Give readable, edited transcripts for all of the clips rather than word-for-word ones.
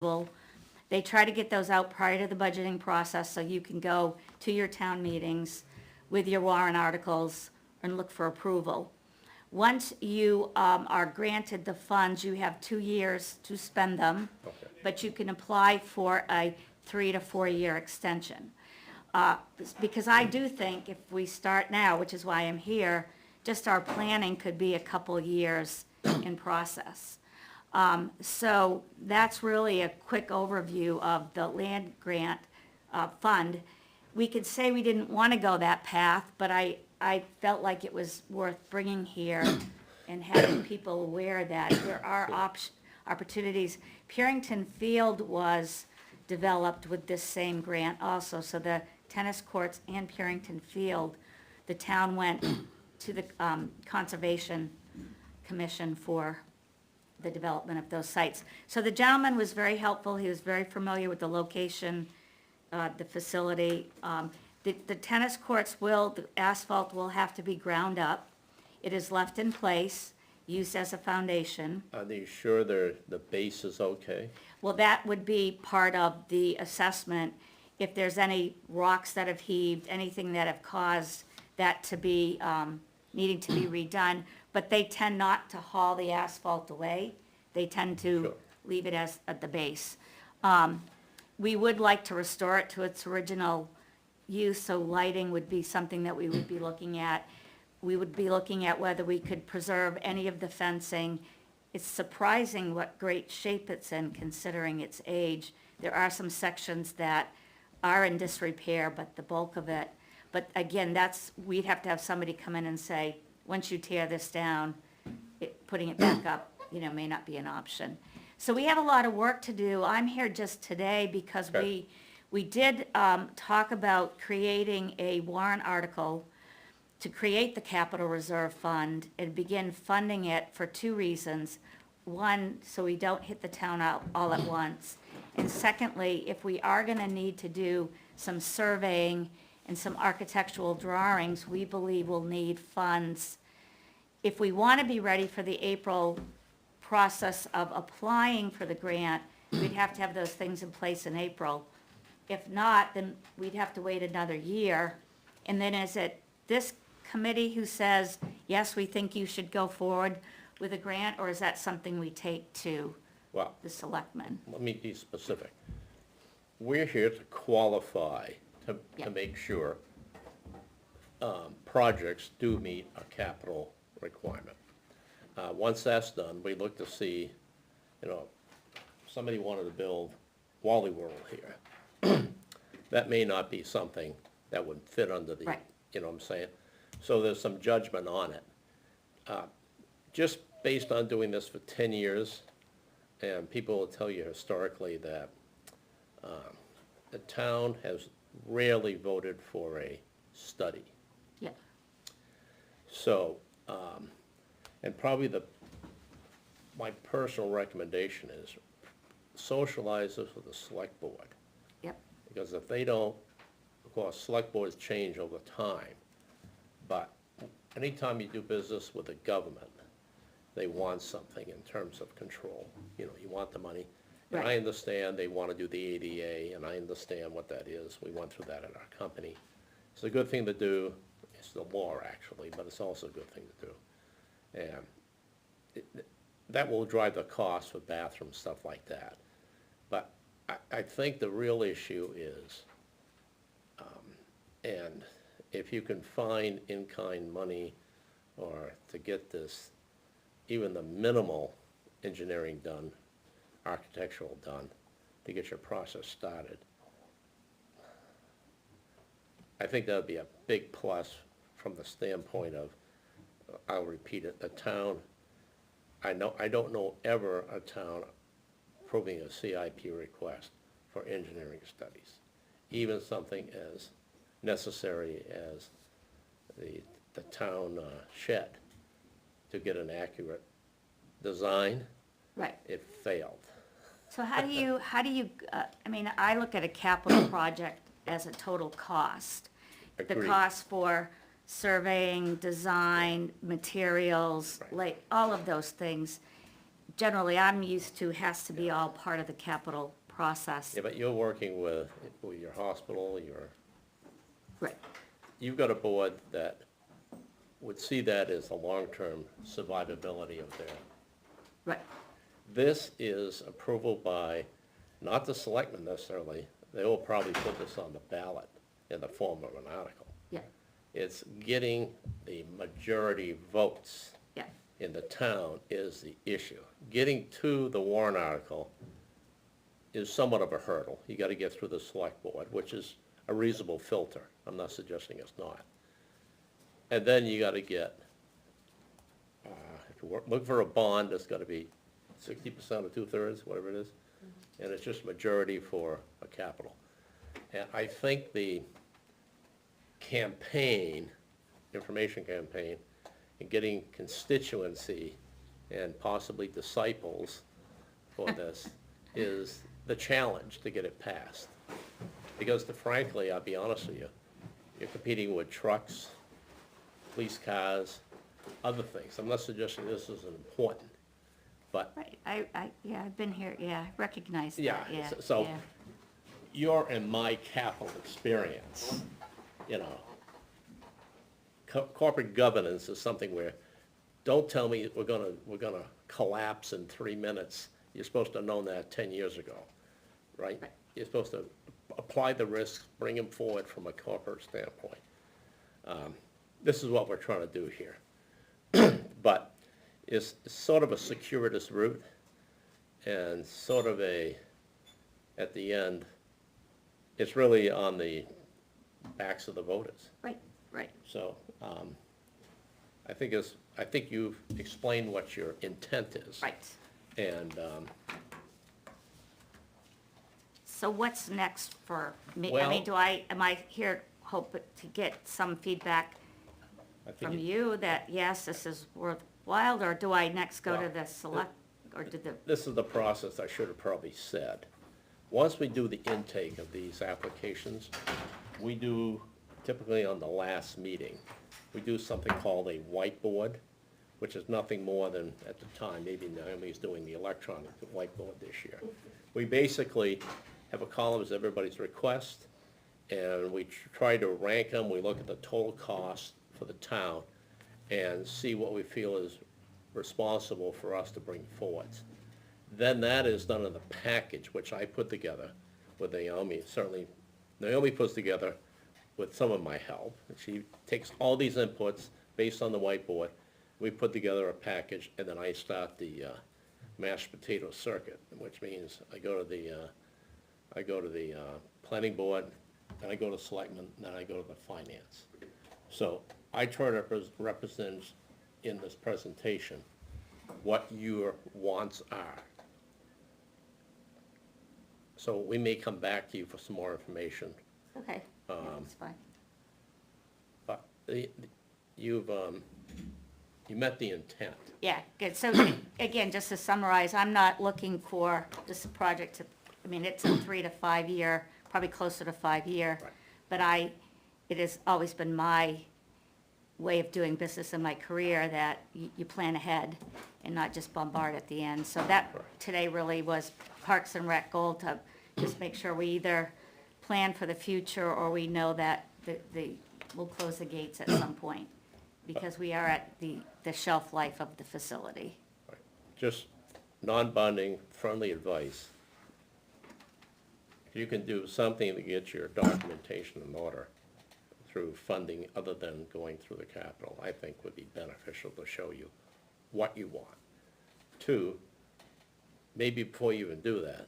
approval. They try to get those out prior to the budgeting process so you can go to your town meetings with your warrant articles and look for approval. Once you are granted the funds, you have 2 years to spend them, Okay. but you can apply for a 3 to 4 year extension. Because I do think if we start now, which is why I'm here, just our planning could be a couple years in process. So that's really a quick overview of the land grant fund. We could say we didn't want to go that path, but I felt like it was worth bringing here and having people aware that there are opportunities. Purington Field was developed with this same grant also, so the tennis courts and Purington Field, the town went to the Conservation Commission for the development of those sites. So the gentleman was very helpful, he was very familiar with the location, the facility. The tennis courts the asphalt will have to be ground up. It is left in place, used as a foundation. Are they sure the base is okay? Well, that would be part of the assessment. If there's any rocks that have heaved, anything that have caused that to be, needing to be redone, but they tend not to haul the asphalt away. They tend to Sure. leave it as, at the base. We would like to restore it to its original use, so lighting would be something that we would be looking at. We would be looking at whether we could preserve any of the fencing. It's surprising what great shape it's in considering its age. There are some sections that are in disrepair, but the bulk of it. But again, we'd have to have somebody come in and say, once you tear this down, putting it back up, may not be an option. So we have a lot of work to do. I'm here just today because Okay. we did talk about creating a warrant article to create the capital reserve fund and begin funding it for 2 reasons. One, so we don't hit the town out all at once. And secondly, if we are going to need to do some surveying and some architectural drawings, we believe we'll need funds. If we want to be ready for the April process of applying for the grant, we'd have to have those things in place in April. If not, then we'd have to wait another year. And then is it this committee who says, yes, we think you should go forward with a grant, or is that something we take to Well, the selectmen? let me be specific. We're here to qualify, to Yeah. make sure projects do meet a capital requirement. Once that's done, we look to see, somebody wanted to build Wally World here. That may not be something that would fit under the, Right. you know what I'm saying? So there's some judgment on it. Just based on doing this for 10 years, and people will tell you historically that the town has rarely voted for a study. Yeah, So, and probably my personal recommendation is socialize this with the select board. yep, Because if they don't, of course, select boards change over time, but anytime you do business with the government, they want something in terms of control. You want the money. And I Right. understand they want to do the ADA, and I understand what that is. We went through that at our company. It's a good thing to do. It's the law, actually, but it's also a good thing to do. And that will drive the cost for bathrooms, stuff like that. But I think the real issue is, and if you can find in-kind money or to get this, even the minimal engineering done, architectural done, to get your process started, I think that would be a big plus from the standpoint of, I'll repeat it, the town, I don't know ever a town approving a CIP request for engineering studies, even something as necessary as the town shed to get an accurate design. right. It failed. So how do you, I look at a capital project as a total cost. The Agreed. cost for surveying, design, materials, Right. like, all of those things. generally I'm used to has to be all part of the capital process. Yeah, but you're working with your hospital, Right, you've got a board that would see that as the long-term survivability of their. right, This is approval by, not the selectmen necessarily, they will probably put this on the ballot in the form of an article. yeah, It's getting the majority votes yeah, in the town is the issue. Getting to the warrant article is somewhat of a hurdle. You gotta get through the select board, which is a reasonable filter. I'm not suggesting it's not. And then you gotta get, if you look for a bond, it's gotta be 60% or 2/3, whatever it is. And it's just majority for a capital. And I think the campaign, information campaign, and getting constituency and possibly disciples for this is the challenge to get it passed. Because frankly, I'll be honest with you, you're competing with trucks, police cars, other things. I'm not suggesting this isn't important, but right. Yeah, I've been here, yeah, I recognize yeah, that, yeah, so yeah. your and my capital experience, you know, corporate governance is something where, don't tell me we're gonna collapse in 3 minutes. You're supposed to have known that 10 years ago, right? Right. You're supposed to apply the risks, bring them forward from a corporate standpoint. This is what we're trying to do here. But it's sort of a circuitous route and sort of at the end, it's really on the backs of the voters. Right, right, So, I think you've explained what your intent is. right. And, So what's next for me? I Well- mean, am I here hoping to get some feedback I think from it- you that, yes, this is worthwhile, or do I next go to Well, the select, or to the, this is the process I should have probably said. Once we do the intake of these applications, we do, typically on the last meeting, we do something called a whiteboard, which is nothing more than, at the time, maybe Naomi's doing the electronic whiteboard this year. We basically have a column as everybody's request, and we try to rank them, we look at the total cost for the town, and see what we feel is responsible for us to bring forward. Then that is done in the package, which I put together with Naomi. Certainly, Naomi puts together with some of my help. She takes all these inputs based on the whiteboard. We put together a package, and then I start the mashed potato circuit, which means I go to the planning board, then I go to selectmen, then I go to the finance. So I try to represent in this presentation what your wants are. So we may come back to you for some more information, okay, yeah, that's fine. but you met the intent. Yeah, good. So again, just to summarize, I'm not looking for this project to, I mean, it's a 3 to 5 year, probably closer to 5 year. Right. But it has always been my way of doing business in my career that you plan ahead and not just bombard at the end. So that Correct. today really was Parks and Rec goal to just make sure we either plan for the future or we know that we'll close the gates at some point because we are at the shelf life of the facility. Right. Just non-binding, friendly advice. If you can do something to get your documentation in order through funding other than going through the capital, I think would be beneficial to show you what you want. 2, maybe before you even do that,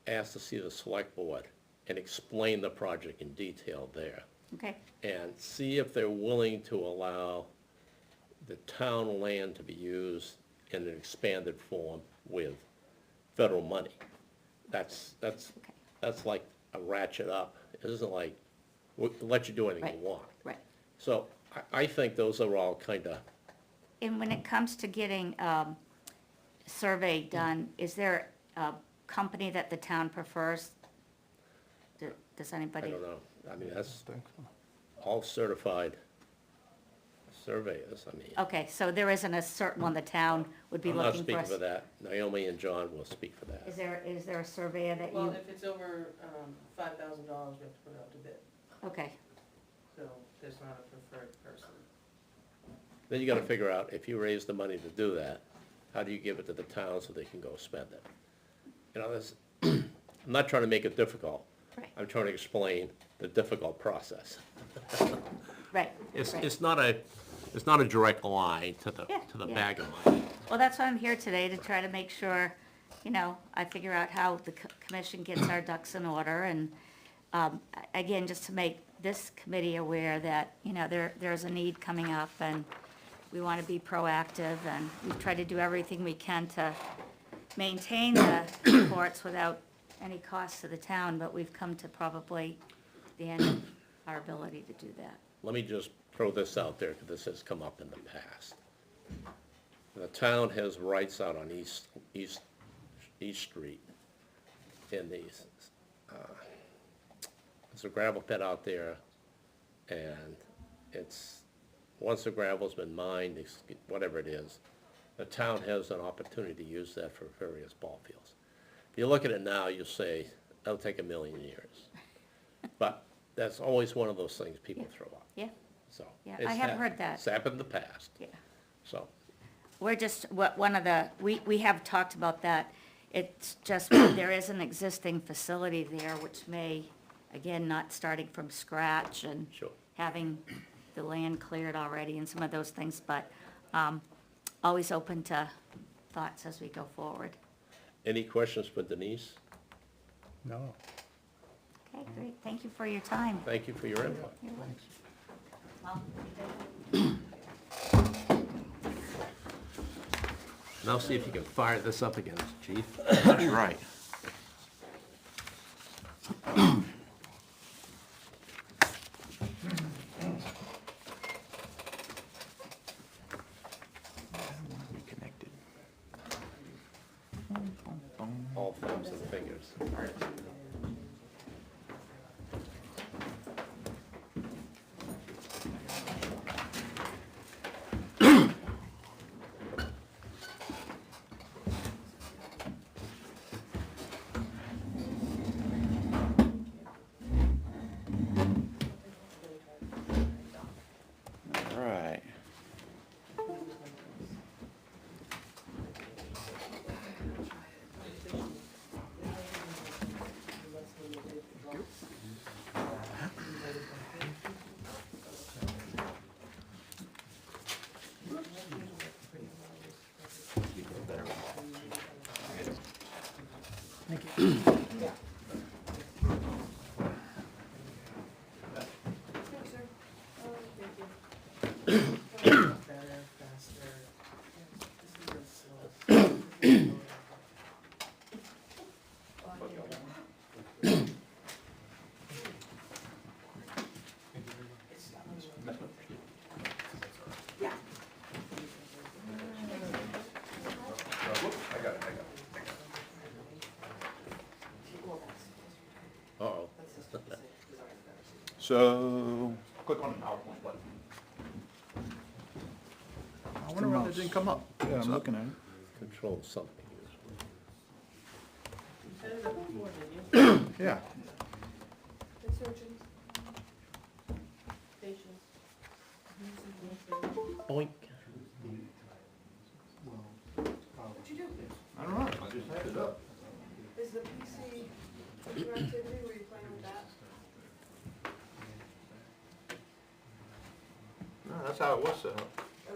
ask to see the select board and explain the project in detail there. Okay? And see if they're willing to allow the town land to be used in an expanded form with federal money. That's like a ratchet up. It isn't like, we'll let you do anything Right. you want. Right. So I think those are all kind of, And when it comes to getting survey done, is there a company that the town prefers? Does I anybody? don't know, I mean, that's all certified surveyors, I mean. Okay, so there isn't a certain one the town would be I'm not looking for speaking us? for that. Naomi and John will speak for that. Is there a surveyor that Well, you, if it's over $5,000, we have to put it out to bid, okay, so there's not a preferred person. Then you gotta figure out, if you raise the money to do that, how do you give it to the town so they can go spend it? You know, this, I'm not trying to make it difficult. right, I'm trying to explain the difficult process. right, It's, right. it's not a direct line to the, Yeah, to the yeah. bag of money. Well, that's why I'm here today, to try to make sure, you know, I figure out how the commission gets our ducks in order, and, again, just to make this committee aware that, you know, there's a need coming up, and we want to be proactive, and we try to do everything we can to maintain the reports without any cost to the town, but we've come to probably the end of our ability to do that. Let me just throw this out there, because this has come up in the past. The town has rights out on East Street in these, there's a gravel pit out there, and it's, once the gravel's been mined, whatever it is, the town has an opportunity to use that for various ball fields. If you look at it now, you'll say, that'll take 1,000,000 years. But that's always one of those things people throw up, Yeah, so. Yeah, it's I have hap- heard that. It's happened in the past, yeah. so. We're just, one of the, we have talked about that. It's just, there is an existing facility there, which may, again, not starting from scratch and Sure. having the land cleared already and some of those things, but always open to thoughts as we go forward. Any questions for Denise? No. Okay, great. Thank you for your time. Thank you for your input. You're welcome. Well, Now see if you can fire this up again, chief. That's right. Reconnected. All thumbs and fingers. All right. Better, faster. This is a slow. Uh-oh. So, click on the PowerPoint button. I wonder why that didn't come up. Yeah, I'm looking at it. Control something. You set it up before, didn't you? Yeah. Insurgents. Stations. Boink. What'd you do? I don't know, I just had it up. Is the PC interactivity, were you playing with that? No, that's how it was set up. Oh,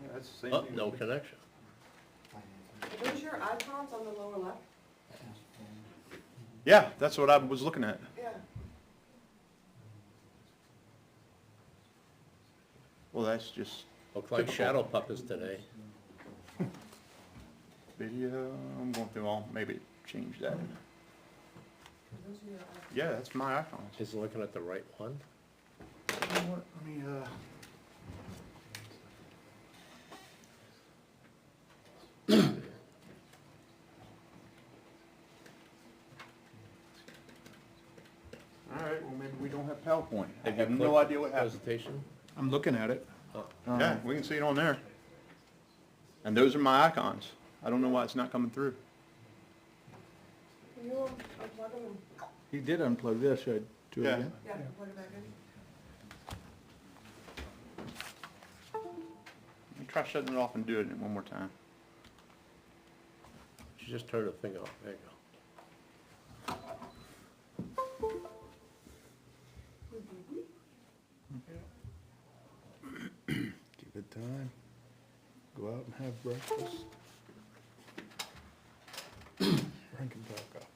Yeah, that's the same Oh, thing. no connection. are those your icons on the lower left? Yeah, that's what I was looking at. Yeah. Well, that's just Look like shadow puppets today. video. I'm going through all, maybe change that. Are those your icons? Yeah, that's my icons. Is he looking at the right one? You know what, let me, all right, well, maybe we PowerPoint. I Have have you no clicked idea what happened. Presentation? I'm looking at it. Yeah, we can see it on there. And those are my icons. I don't know why it's not coming through. Can you unplug them and, He did unplug this, should I do it Yeah. again? yeah, plug it back in? Let me try shutting it off and do it one more time. You just turn the thing off, there you go. Give it time. Go out and have breakfast. Drink and talk up.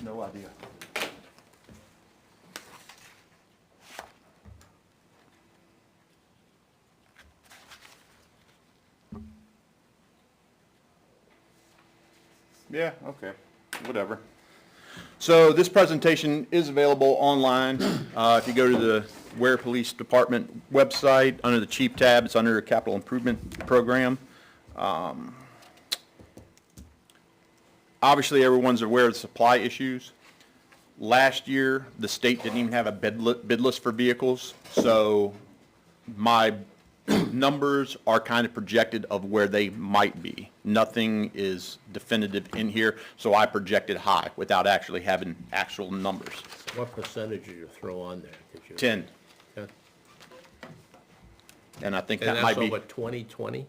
No idea. Yeah, okay, whatever. So this presentation is available online. If you go to the Weare Police Department website, under the Chief tab, it's under Capital Improvement Program. Obviously, everyone's aware of the supply issues. Last year, the state didn't even have a bid list for vehicles, so my numbers are kind of projected of where they might be. Nothing is definitive in here, so I projected high without actually having actual numbers. What percentage did you throw on there? Did you- 10, Yeah. and I think And that might that's be over 2020?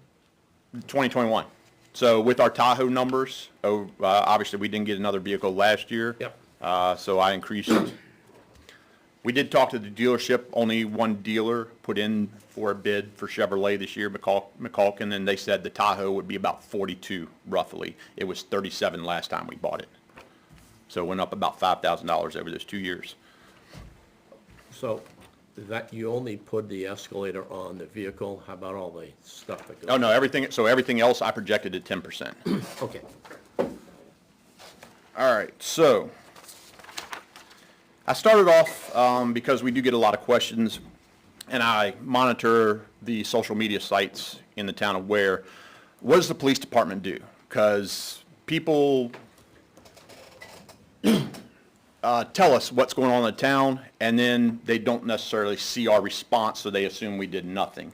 2021. So with our Tahoe numbers, obviously, we didn't get another vehicle last year. Yep. So I increased it. We did talk to the dealership. Only one dealer put in for a bid for Chevrolet this year, McCulkin, and they said the Tahoe would be about 42 roughly. It was 37 last time we bought it. So it went up about $5,000 over those 2 years. So that, you only put the escalator on the vehicle, how about all the stuff that goes? Oh, no, everything else I projected at 10%. Okay, All right, so I started off because we do get a lot of questions, and I monitor the social media sites in the town of Weare. What does the police department do? Because people tell us what's going on in the town, and then they don't necessarily see our response, so they assume we did nothing.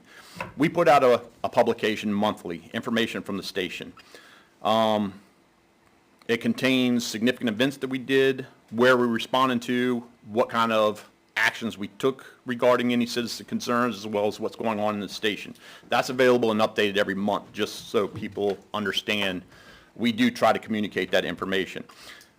We put out a publication monthly, information from the station. It contains significant events that we did, where we responded to, what kind of actions we took regarding any citizen concerns, as well as what's going on in the station. That's available and updated every month, just so people understand we do try to communicate that information.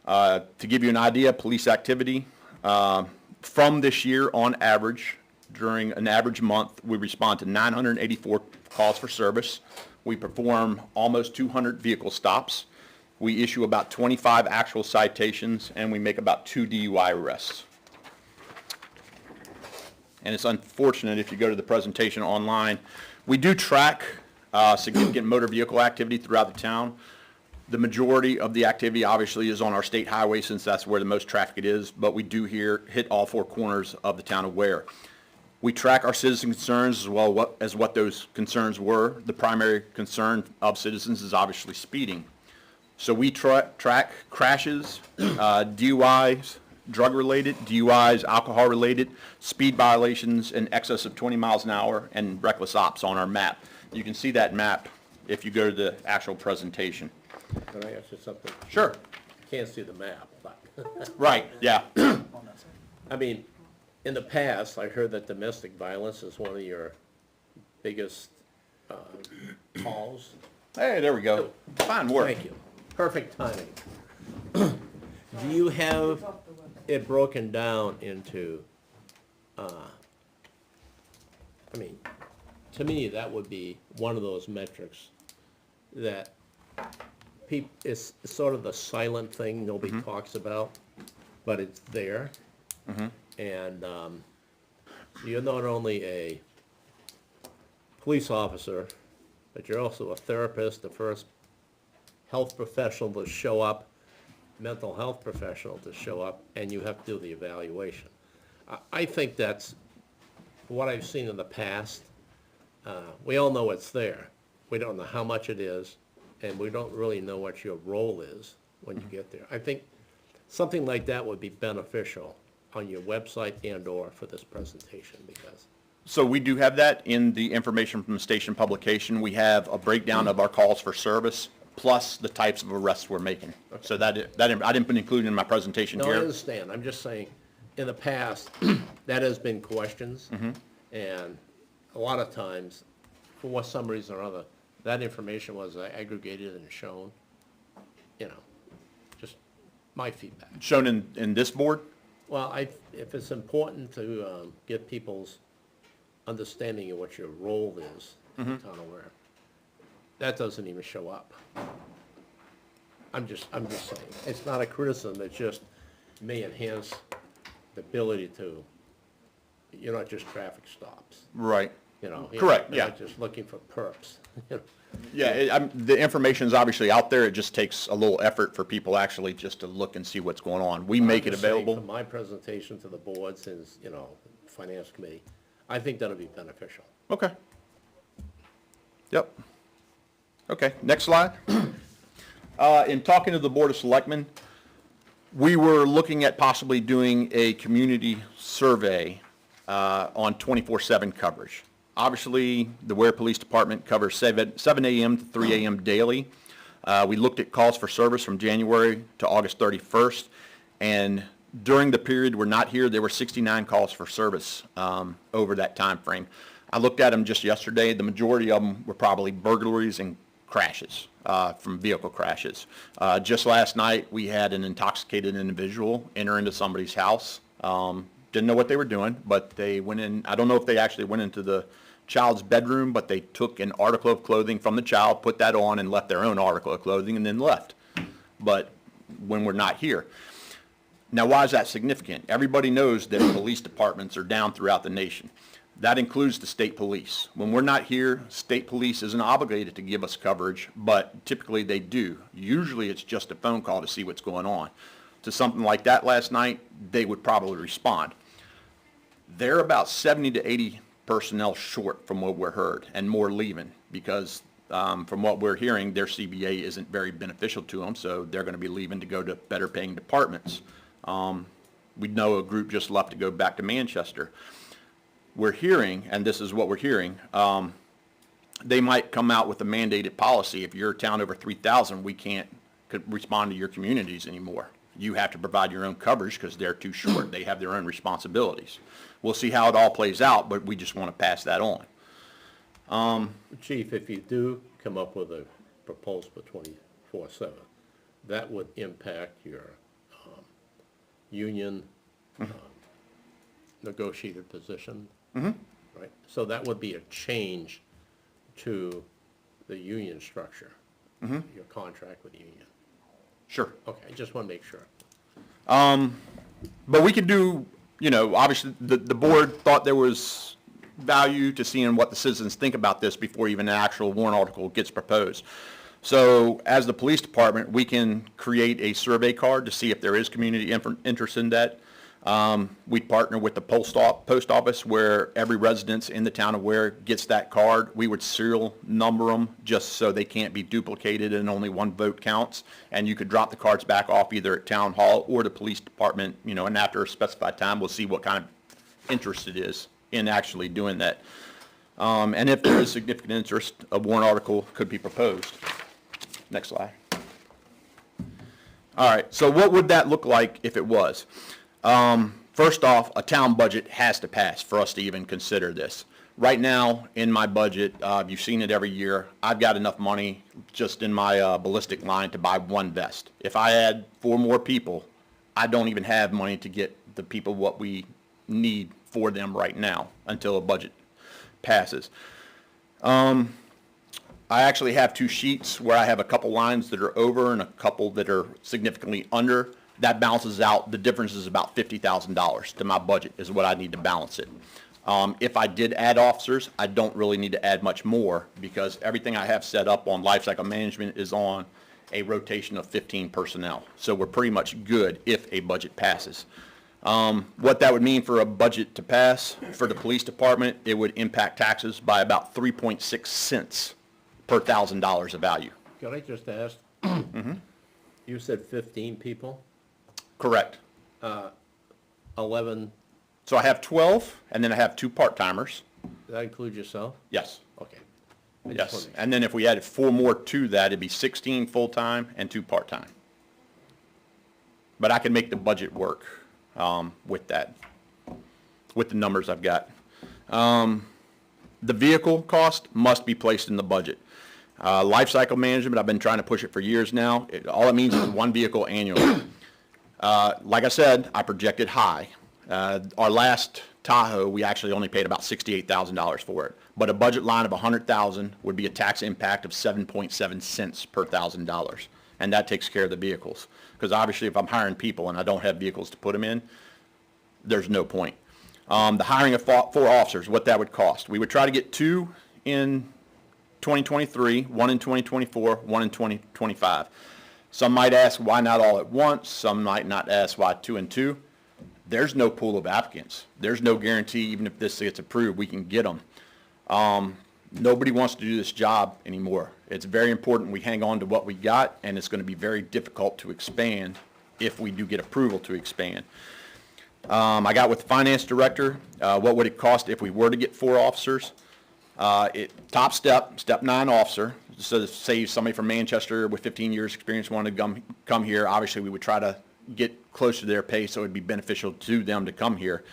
To give you an idea, police activity, from this year on average, during an average month, we respond to 984 calls for service. We perform almost 200 vehicle stops. We issue about 25 actual citations, and we make about 2 DUI arrests. And it's unfortunate, if you go to the presentation online, we do track significant motor vehicle activity throughout the town. The majority of the activity obviously is on our state highway, since that's where the most traffic is, but we do hit all 4 corners of the town of Weare. We track our citizen concerns as well as what those concerns were. The primary concern of citizens is obviously speeding. So we track crashes, DUIs, drug-related, DUIs, alcohol-related, speed violations in excess of 20 miles an hour, and reckless ops on our map. You can see that map if you go to the actual presentation. can I ask you something? Sure. Can't see the map, but, Right, yeah. I mean, in the past, I heard that domestic violence is one of your biggest calls. Hey, there we go. Fine work. Thank you. Perfect timing. Do you have it broken down into, I mean, to me, that would be one of those metrics that it's sort of the silent thing nobody talks about, but it's there. And you're not only a police officer, but you're also a therapist, the first health professional to show up, mental health professional to show up, and you have to do the evaluation. I think that's what I've seen in the past. We all know it's there. We don't know how much it is, and we don't really know what your role is when you get there. I think something like that would be beneficial on your website and/or for this presentation, because So we do have that in the information from the station publication. We have a breakdown of our calls for service, plus the types of arrests we're making. So that I didn't include in my presentation no, I here. understand. I'm just saying, in the past, that has been questions, and a lot of times, for some reason or other, that information was aggregated and shown, just my feedback. Shown in this board? Well, if it's important to get people's understanding of what your role is in the town of Weare, that doesn't even show up. I'm just saying, it's not a criticism, it's just may enhance the ability to, you're not just traffic stops, Right. You're Correct, yeah. not just looking for perps, Yeah, the information's obviously out there. It just takes a little effort for people actually just to look and see what's going on. We make it I'm just saying, available. For my presentation to the board, since, finance committee, I think that'll be beneficial. Okay. Yep. Okay, next slide. In talking to the Board of Selectmen, we were looking at possibly doing a community survey on 24/7 coverage. Obviously, the Weare Police Department covers 7 a.m. to 3 a.m. daily. We looked at calls for service from January to August 31st, and during the period we're not here, there were 69 calls for service over that time frame. I looked at them just yesterday. The majority of them were probably burglaries and crashes from vehicle crashes. Just last night, we had an intoxicated individual enter into somebody's house. Didn't know what they were doing, but they went in. I don't know if they actually went into the child's bedroom, but they took an article of clothing from the child, put that on, and left their own article of clothing, and then left. But when we're not here. Now, why is that significant? Everybody knows that police departments are down throughout the nation. That includes the state police. When we're not here, state police isn't obligated to give us coverage, but typically they do. Usually it's just a phone call to see what's going on. To something like that last night, they would probably respond. They're about 70 to 80 personnel short from what we're heard, and more leaving, because from what we're hearing, their CBA isn't very beneficial to them, so they're going to be leaving to go to better paying departments. We know a group just left to go back to Manchester. We're hearing, and this is what we're hearing, they might come out with a mandated policy. If you're a town over 3,000, we can't respond to your communities anymore. You have to provide your own coverage because they're too short. They have their own responsibilities. We'll see how it all plays out, but we just want to pass that on. Chief, if you do come up with a proposal for 24/7, that would impact your union negotiated position, right? So that would be a change to the union structure, your contract with the union. Sure. Okay, I just want to make sure. But we could do, obviously, the board thought there was value to seeing what the citizens think about this before even an actual warrant article gets proposed. So as the police department, we can create a survey card to see if there is community interest in that. We partner with the post office where every resident in the town of Weare gets that card. We would serial number them just so they can't be duplicated and only one vote counts. And you could drop the cards back off either at town hall or the police department, and after a specified time, we'll see what kind of interest it is in actually doing that. And if there is significant interest, a warrant article could be proposed. Next slide. All right, so what would that look like if it was? First off, a town budget has to pass for us to even consider this. Right now, in my budget, you've seen it every year, I've got enough money just in my ballistic line to buy one vest. If I add 4 more people, I don't even have money to get the people what we need for them right now until a budget passes. I actually have 2 sheets where I have a couple lines that are over and a couple that are significantly under. That balances out. The difference is about $50,000 to my budget is what I need to balance it. If I did add officers, I don't really need to add much more because everything I have set up on lifecycle management is on a rotation of 15 personnel. So we're pretty much good if a budget passes. What that would mean for a budget to pass for the police department, it would impact taxes by about 3.6 cents per $1,000 of value. Could I just ask? You said 15 people, Correct. 11, So I have 12, and then I have 2 part-timers. does that include yourself? Yes. Okay. I just Yes. wanted- And then if we added 4 more to that, it'd be 16 full-time and 2 part-time. But I can make the budget work with that, with the numbers I've got. The vehicle cost must be placed in the budget. Lifecycle management, I've been trying to push it for years now. All it means is 1 vehicle annually. Like I said, I projected high. Our last Tahoe, we actually only paid about $68,000 for it. But a budget line of $100,000 would be a tax impact of 7.7 cents per $1,000. And that takes care of the vehicles. Because obviously if I'm hiring people and I don't have vehicles to put them in, there's no point. The hiring of 4 officers, what that would cost. We would try to get 2 in 2023, 1 in 2024, 1 in 2025. Some might ask why not all at once. Some might not ask why 2 and 2. There's no pool of applicants. There's no guarantee even if this gets approved, we can get them. Nobody wants to do this job anymore. It's very important we hang on to what we got, and it's going to be very difficult to expand if we do get approval to expand. I got with the finance director, what would it cost if we were to get 4 officers? Top step 9 officer. So say somebody from Manchester with 15 years experience wanted to come here, obviously we would try to get close to their pay so it would be beneficial to them to come here.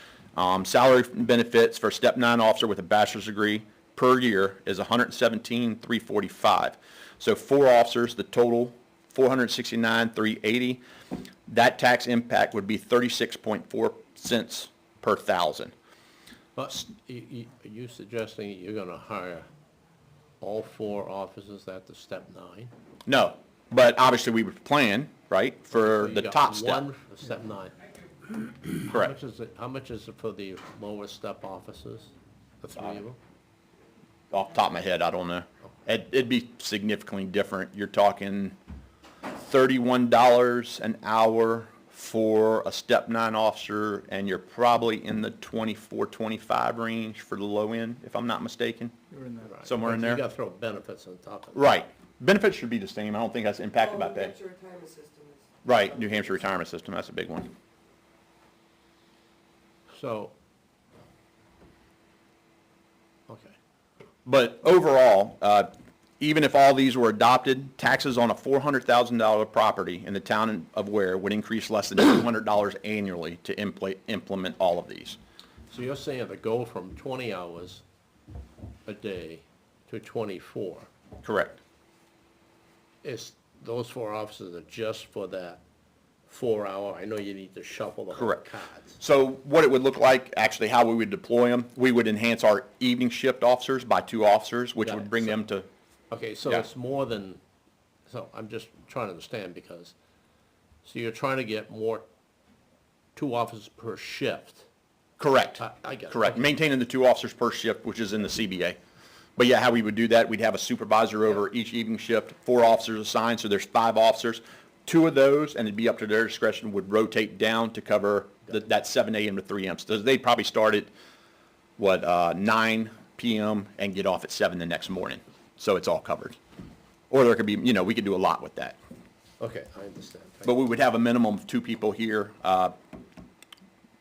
Salary benefits for step 9 officer with a bachelor's degree per year is $117,345. So 4 officers, the total $469,380. That tax impact would be 36.4 cents per thousand. But are you suggesting you're gonna hire all 4 officers at the step 9? No, but obviously we would plan, right, for You the got top step. 1 for step 9. Correct. How much is it for the lower step officers, the 3 of them? Off the top of my head, I don't know. It'd be significantly different. You're talking $31 an hour for a step 9 officer, and you're probably in the 24, 25 range for the low end, if I'm not mistaken. Right. Somewhere in But there. You gotta throw benefits on top of it. Right. Benefits should be the same. I don't think that's impacted by Oh, pay. that's your retirement system is. Right, New Hampshire retirement system, that's a big one. So, okay. But overall, even if all these were adopted, taxes on a $400,000 property in the town of Weare would increase less than $200 annually to implement all of these. So you're saying to go from 20 hours a day to 24, Correct. is those 4 officers are just for that 4 hour? I know you need to shuffle the whole Correct. cards. So what it would look like, actually how we would deploy them, we would enhance our evening shift officers by 2 officers, which Got would it. bring So- them to, Okay, so Yeah. it's more than, so I'm just trying to understand because, so you're trying to get 2 officers per shift. correct. I get it. Correct, Okay. maintaining the 2 officers per shift, which is in the CBA. But yeah, how we would do that, we'd have a supervisor over each evening shift, 4 officers assigned, so there's 5 officers. 2 of those, and it'd be up to their discretion, would rotate down to cover that 7 a.m. to 3 a.m. So they'd probably start at, 9 p.m. and get off at 7 the next morning. So it's all covered. Or there could be, we could do a lot with that. Okay, I understand. Thank But we would have a minimum of 2 people here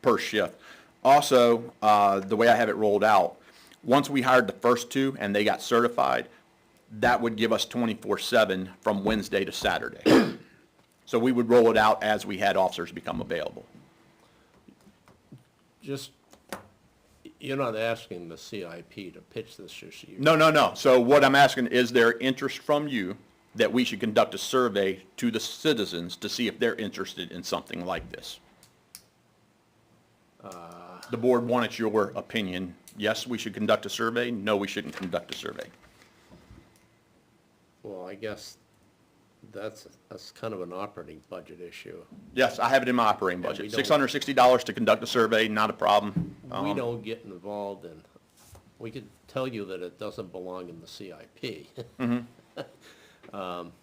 per shift. Also, the way I have it rolled out, once we hired the first 2 and they got certified, that would give us 24/7 from Wednesday to Saturday. So we would roll it out as we had officers become available. Just, you're not asking the CIP to pitch this issue. No. So what I'm asking, is there interest from you that we should conduct a survey to the citizens to see if they're interested in something like this? The board wanted your opinion. Yes, we should conduct a survey. No, we shouldn't conduct a survey. Well, I guess that's kind of an operating budget issue. Yes, I have it in my operating we budget. don't- $660 to conduct a survey, not a problem. We don't get involved in, we could tell you that it doesn't belong in the CIP. I'm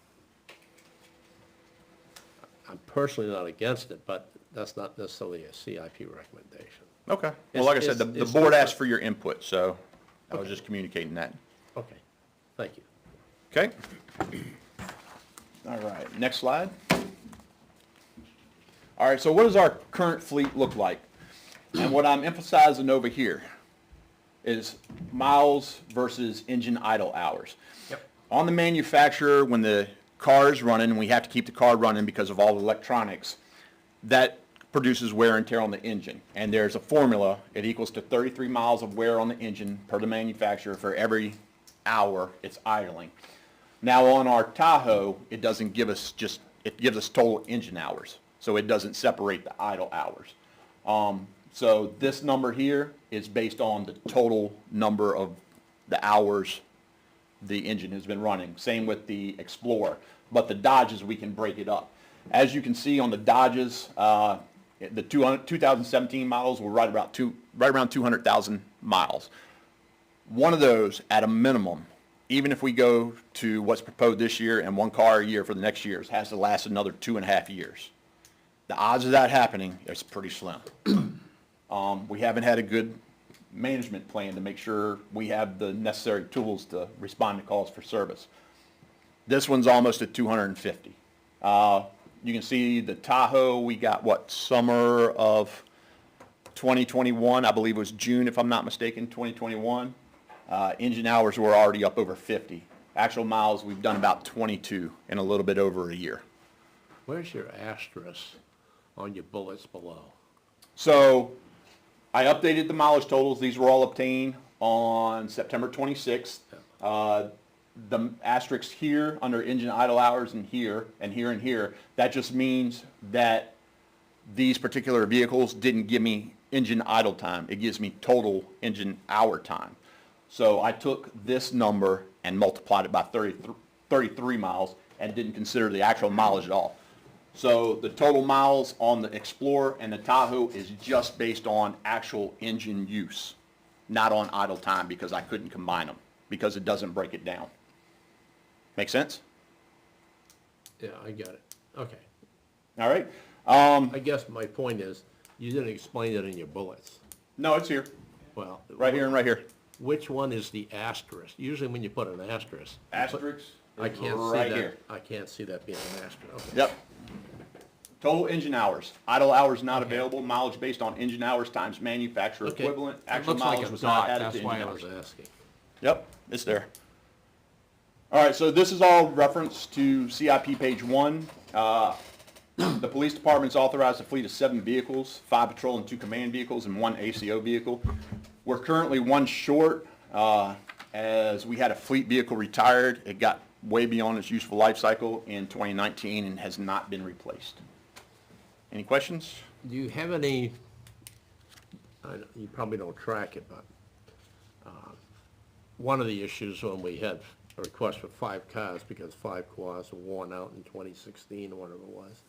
personally not against it, but that's not necessarily a CIP recommendation. Okay. Well, like I said, the It's board asked different. for your input, so I was Okay. just communicating that. Okay, thank you. Okay? All right, next slide. All right, so what does our current fleet look like? And what I'm emphasizing over here is miles versus engine idle hours. Yep. On the manufacturer, when the car is running, and we have to keep the car running because of all the electronics, that produces wear and tear on the engine. And there's a formula, it equals to 33 miles of wear on the engine per the manufacturer for every hour it's idling. Now on our Tahoe, it doesn't give us just, it gives us total engine hours. So it doesn't separate the idle hours. So this number here is based on the total number of the hours the engine has been running. Same with the Explorer. But the Dodges, we can break it up. As you can see on the Dodges, the 2017 models were right around 200,000 miles. One of those, at a minimum, even if we go to what's proposed this year and one car a year for the next years, has to last another 2.5 years. The odds of that happening is pretty slim. We haven't had a good management plan to make sure we have the necessary tools to respond to calls for service. This one's almost at 250. You can see the Tahoe, we got what, summer of 2021, I believe it was June, if I'm not mistaken, 2021. Engine hours were already up over 50. Actual miles, we've done about 22 in a little bit over a year. Where's your asterisk on your bullets below? So I updated the mileage totals. These were all obtained on September 26th. The asterisks here under engine idle hours and here and here and here, that just means that these particular vehicles didn't give me engine idle time. It gives me total engine hour time. So I took this number and multiplied it by 33 miles and didn't consider the actual mileage at all. So the total miles on the Explorer and the Tahoe is just based on actual engine use, not on idle time, because I couldn't combine them because it doesn't break it down. Make sense? Yeah, I get it. Okay. All right. I guess my point is, you didn't explain it in your bullets. No, it's here. Well. Right here and right here. Which one is the asterisk? Usually when you put an asterisk. Asterisks. I can't see right that. here. I can't see that being an asterisk. Okay. Yep. Total engine hours. Idle hours not available. Mileage based on engine hours times manufacturer Okay. equivalent. It Actual looks like mileage a was not dot, added that's to why engine I hours. was asking. Yep, it's there. All right, so this is all reference to CIP page 1. The police department's authorized a fleet of 7 vehicles, 5 patrol and 2 command vehicles, and 1 ACO vehicle. We're currently 1 short, as we had a fleet vehicle retired. It got way beyond its useful life cycle in 2019 and has not been replaced. Any questions? Do you have any, you probably don't track it, but one of the issues when we had a request for 5 cars, because 5 cars were worn out in 2016 or whatever it was.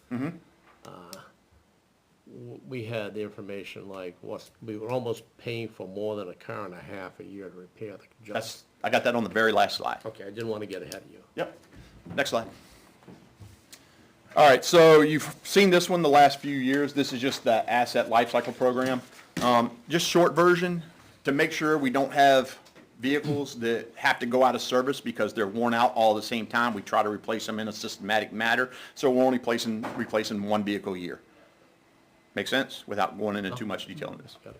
We had the information like, we were almost paying for more than a car and a half a year to repair the. I got that on the very last slide. Okay, I didn't want to get ahead of you. Yep. Next slide. All right, so you've seen this one the last few years. This is just the asset lifecycle program. Just short version, to make sure we don't have vehicles that have to go out of service because they're worn out all at the same time. We try to replace them in a systematic manner, so we're only replacing 1 vehicle a year. Make sense? Without going into too much detail on this. Got it.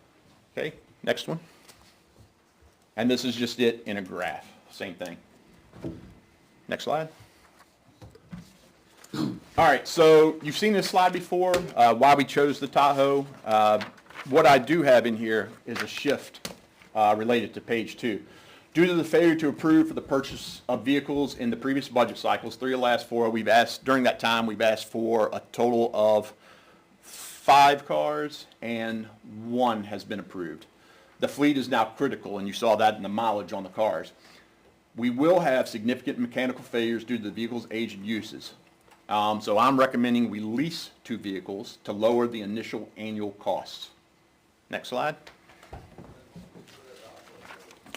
Okay, next one. And this is just it in a graph, same thing. Next slide. All right, so you've seen this slide before, why we chose the Tahoe. What I do have in here is a shift related to page 2. Due to the failure to approve for the purchase of vehicles in the previous budget cycles, 3 of the last 4, during that time, we've asked for a total of 5 cars, and 1 has been approved. The fleet is now critical, and you saw that in the mileage on the cars. We will have significant mechanical failures due to the vehicle's age and uses. So I'm recommending we lease 2 vehicles to lower the initial annual costs. Next slide.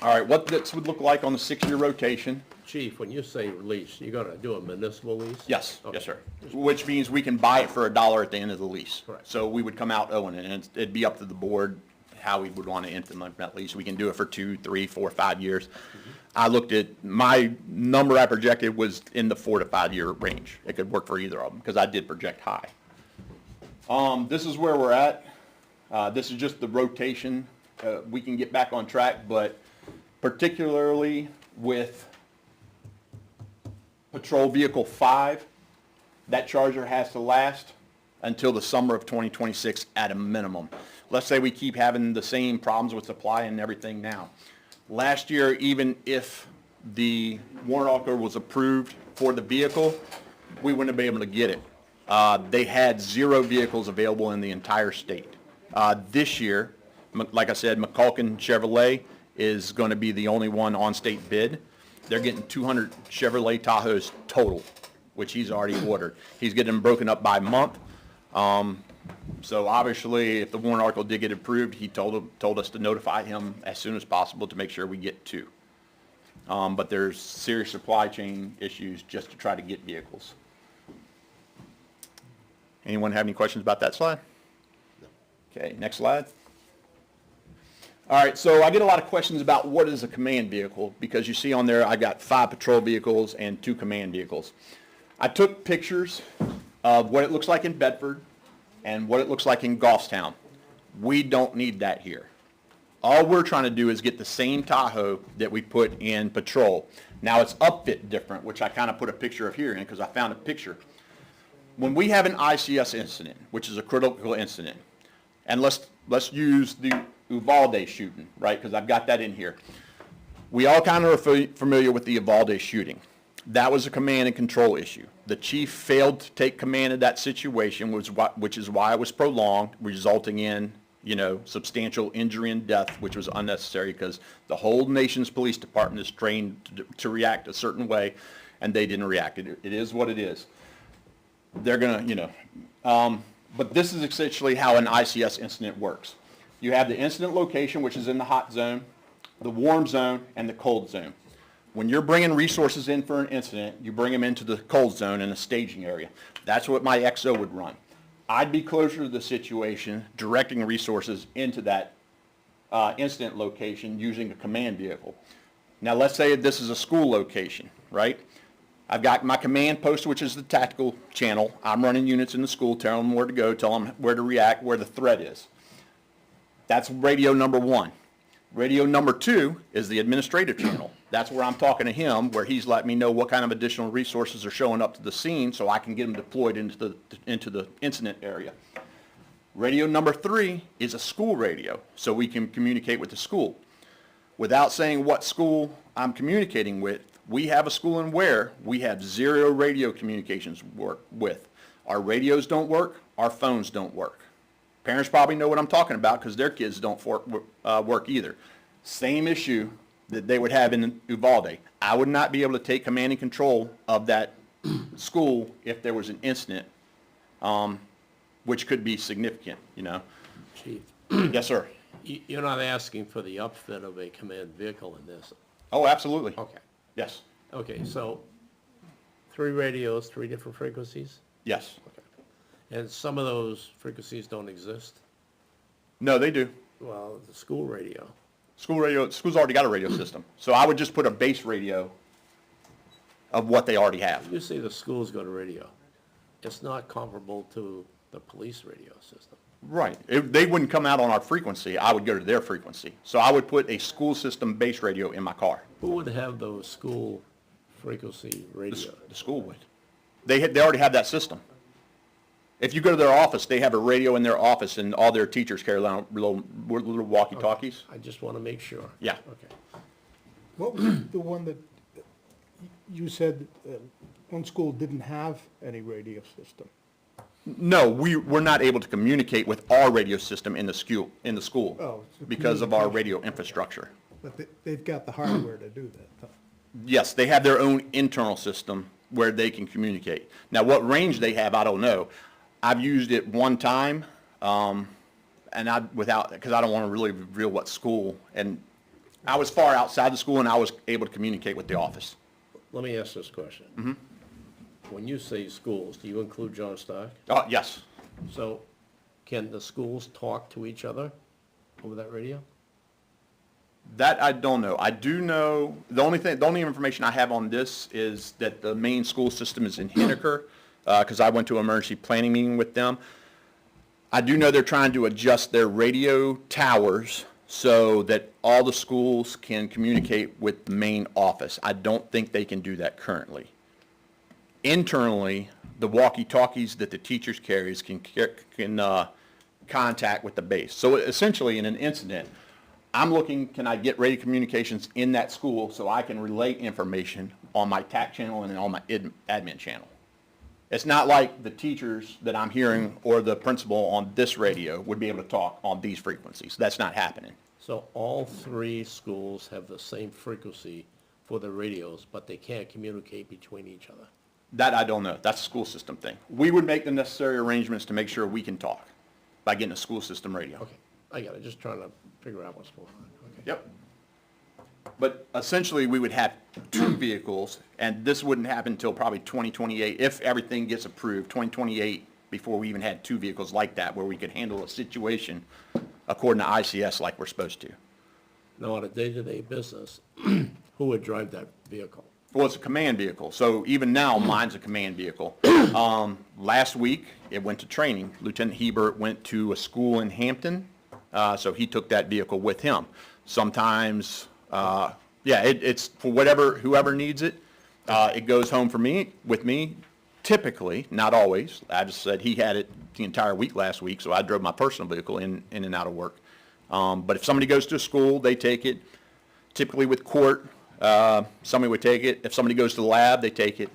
All right, what this would look like on the 6-year rotation. Chief, when you say lease, you're gonna do a municipal lease? Yes, Okay. yes, sir. Which means we can buy it for $1 at the end of the lease. Correct. So we would come out owing it, and it'd be up to the board how we would want to implement that lease. We can do it for 2, 3, 4, 5 years. I looked at, my number I projected was in the 4 to 5 year range. It could work for either of them, because I did project high. This is where we're at. This is just the rotation. We can get back on track, but particularly with Patrol Vehicle 5, that charger has to last until the summer of 2026 at a minimum. Let's say we keep having the same problems with supply and everything now. Last year, even if the warrant article was approved for the vehicle, we wouldn't have been able to get it. They had 0 vehicles available in the entire state. This year, like I said, McCulkin Chevrolet is going to be the only one on state bid. They're getting 200 Chevrolet Tahoes total, which he's already ordered. He's getting them broken up by month. So obviously, if the warrant article did get approved, he told us to notify him as soon as possible to make sure we get 2. But there's serious supply chain issues just to try to get vehicles. Anyone have any questions about that slide? Okay, next slide. All right, so I get a lot of questions about what is a command vehicle, because you see on there I got 5 patrol vehicles and 2 command vehicles. I took pictures of what it looks like in Bedford and what it looks like in Goffstown. We don't need that here. All we're trying to do is get the same Tahoe that we put in patrol. Now it's upfit different, which I kind of put a picture of here in because I found a picture. When we have an ICS incident, which is a critical incident, and let's use the Uvalde shooting, right, because I've got that in here. We all kind of are familiar with the Uvalde shooting. That was a command and control issue. The chief failed to take command of that situation, which is why it was prolonged, resulting in, substantial injury and death, which was unnecessary because the whole nation's police department is trained to react a certain way, and they didn't react. It is what it is. They're gonna, but this is essentially how an ICS incident works. You have the incident location, which is in the hot zone, the warm zone, and the cold zone. When you're bringing resources in for an incident, you bring them into the cold zone in a staging area. That's what my XO would run. I'd be closer to the situation, directing resources into that incident location using a command vehicle. Now, let's say this is a school location, right? I've got my command post, which is the tactical channel. I'm running units in the school, telling them where to go, telling them where to react, where the threat is. That's radio number 1. Radio number 2 is the administrative channel. That's where I'm talking to him, where he's letting me know what kind of additional resources are showing up to the scene so I can get them deployed into the incident area. Radio number 3 is a school radio, so we can communicate with the school. Without saying what school I'm communicating with, we have a school in Weare we have 0 radio communications work with. Our radios don't work, our phones don't work. Parents probably know what I'm talking about because their kids don't work either. Same issue that they would have in Uvalde. I would not be able to take command and control of that school if there was an incident, which could be significant, Chief, Yes, sir. you're not asking for the upfit of a command vehicle in this? Oh, absolutely. Okay. Yes. Okay, so 3 radios, 3 different frequencies? Yes. And some of those frequencies don't exist? No, they do. Well, the school radio. School's already got a radio system. So I would just put a base radio of what they already have. You say the schools go to radio. It's not comparable to the police radio system. Right. They wouldn't come out on our frequency. I would go to their frequency. So I would put a school system base radio in my car. Who would have those school frequency radios? The school would. They already have that system. If you go to their office, they have a radio in their office, and all their teachers carry around little walkie-talkies. I just want to make sure. Yeah. Okay. What was the one that you said one school didn't have any radio system? No, we're not able to communicate with our radio system in the school Oh, it's a because of our communication. radio infrastructure. But they've got the hardware to do that, huh? Yes, they have their own internal system where they can communicate. Now, what range they have, I don't know. I've used it one time, and because I don't want to really reveal what school, and I was far outside the school, and I was able to communicate with the office. Let me ask this question. Mm-hmm. When you say schools, do you include John Stark? Yes, So can the schools talk to each other over that radio? That I don't know. I do know, the only information I have on this is that the main school system is in Henniker, because I went to an emergency planning meeting with them. I do know they're trying to adjust their radio towers so that all the schools can communicate with the main office. I don't think they can do that currently. Internally, the walkie-talkies that the teachers carries can contact with the base. So essentially, in an incident, I'm looking, can I get radio communications in that school so I can relay information on my TAC channel and on my admin channel? It's not like the teachers that I'm hearing or the principal on this radio would be able to talk on these frequencies. That's not happening. So all three schools have the same frequency for the radios, but they can't communicate between each other. That I don't know. That's a school system thing. We would make the necessary arrangements to make sure we can talk by getting a school system radio. Okay, I got it, just trying to figure out what's going on. Okay. Yep. But essentially, we would have two vehicles, and this wouldn't happen until probably 2028, if everything gets approved, 2028, before we even had two vehicles like that, where we could handle a situation according to ICS like we're supposed to. Now, on a day-to-day business, who would drive that vehicle? Well, it's a command vehicle, so even now, mine's a command vehicle. Last week, it went to training. Lieutenant Hebert went to a school in Hampton, so he took that vehicle with him. Sometimes, it's for whoever needs it. It goes home with me, typically, not always. I just said he had it the entire week last week, so I drove my personal vehicle in and out of work. But if somebody goes to a school, they take it. Typically with court, somebody would take it. If somebody goes to the lab, they take it.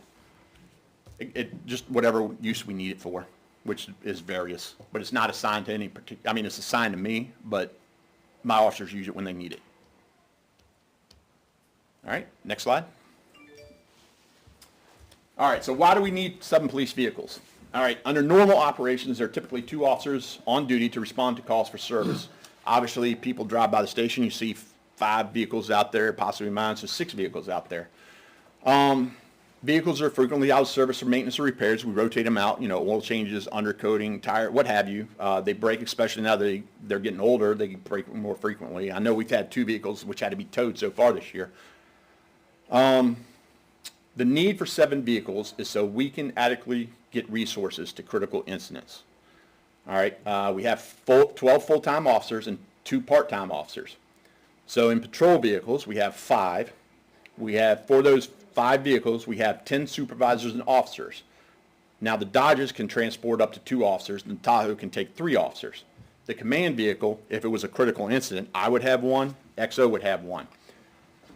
It just whatever use we need it for, which is various. But it's not assigned to any particular, I mean, it's assigned to me, but my officers use it when they need it. All right, next slide. All right, so why do we need 7 police vehicles? All right, under normal operations, there are typically 2 officers on duty to respond to calls for service. Obviously, people drive by the station, you see 5 vehicles out there, possibly mine, so 6 vehicles out there. Vehicles are frequently out of service for maintenance or repairs. We rotate them out, oil changes, undercoating, tire, what have you. They break, especially now that they're getting older, they break more frequently. I know we've had 2 vehicles which had to be towed so far this year. The need for 7 vehicles is so we can adequately get resources to critical incidents. All right, we have 12 full-time officers and 2 part-time officers. So in patrol vehicles, we have 5. For those 5 vehicles, we have 10 supervisors and officers. Now the Dodges can transport up to 2 officers, and the Tahoe can take 3 officers. The command vehicle, if it was a critical incident, I would have 1, XO would have 1.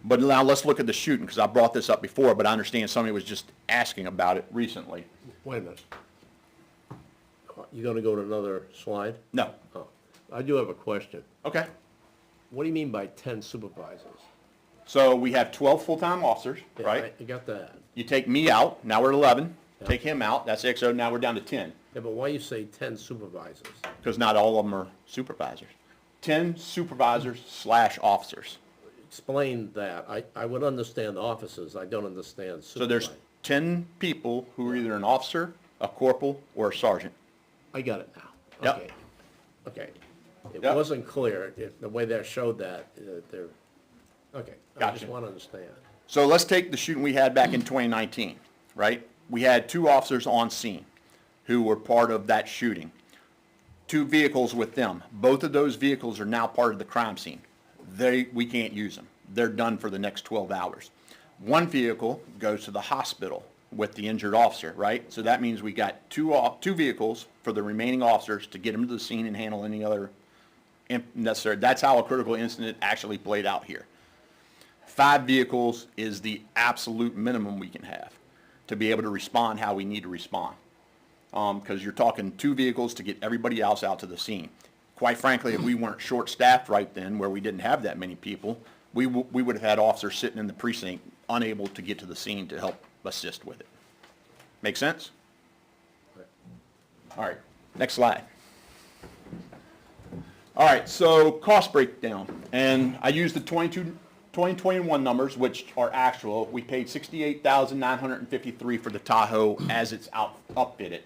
But now let's look at the shooting, because I brought this up before, but I understand somebody was just asking about it recently. Wait a minute. You gonna go to another slide? No. Oh, I do have a question. Okay. What do you mean by 10 supervisors? So we have 12 full-time officers, Yeah, right? I got that. You take me out, now we're 11. Yeah. Take him out, that's XO, now we're down to 10. Yeah, but why you say 10 supervisors? Because not all of them are supervisors. 10 supervisors/officers. Explain that. I would understand officers, I don't understand So there's supervisors. 10 people who are either an officer, a corporal, or a sergeant. I got it now. Yep. Okay. Okay. It Yep. wasn't clear, the way they showed that, they're, okay. I Gotcha. just want to understand. So let's take the shooting we had back in 2019, right? We had 2 officers on scene who were part of that shooting. 2 vehicles with them. Both of those vehicles are now part of the crime scene. We can't use them. They're done for the next 12 hours. 1 vehicle goes to the hospital with the injured officer, right? So that means we got 2 vehicles for the remaining officers to get them to the scene and handle any other necessary. That's how a critical incident actually played out here. 5 vehicles is the absolute minimum we can have to be able to respond how we need to respond. Because you're talking 2 vehicles to get everybody else out to the scene. Quite frankly, if we weren't short-staffed right then, where we didn't have that many people, we would have had officers sitting in the precinct unable to get to the scene to help assist with it. Make sense? All right, next slide. All right, so cost breakdown. And I used the 2021 numbers, which are actual. We paid $68,953 for the Tahoe as it's outfitted.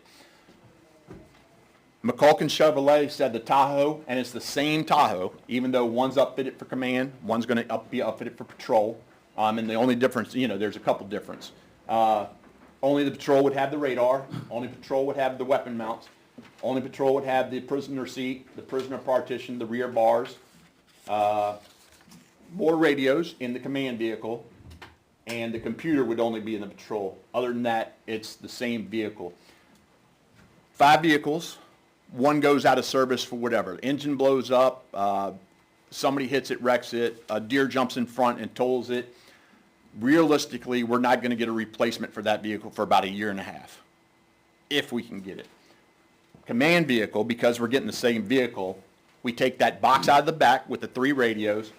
McCulkin Chevrolet said the Tahoe, and it's the same Tahoe, even though one's upfitted for command, one's gonna be upfitted for patrol. And the only difference, there's a couple difference. Only the patrol would have the radar, only patrol would have the weapon mounts, only patrol would have the prisoner seat, the prisoner partition, the rear bars, more radios in the command vehicle, and the computer would only be in the patrol. Other than that, it's the same vehicle. 5 vehicles, one goes out of service for whatever. Engine blows up, somebody hits it, wrecks it, a deer jumps in front and tolls it. Realistically, we're not going to get a replacement for that vehicle for about 1.5 years, if we can get it. Command vehicle, because we're getting the same vehicle, we take that box out of the back with the 3 radios,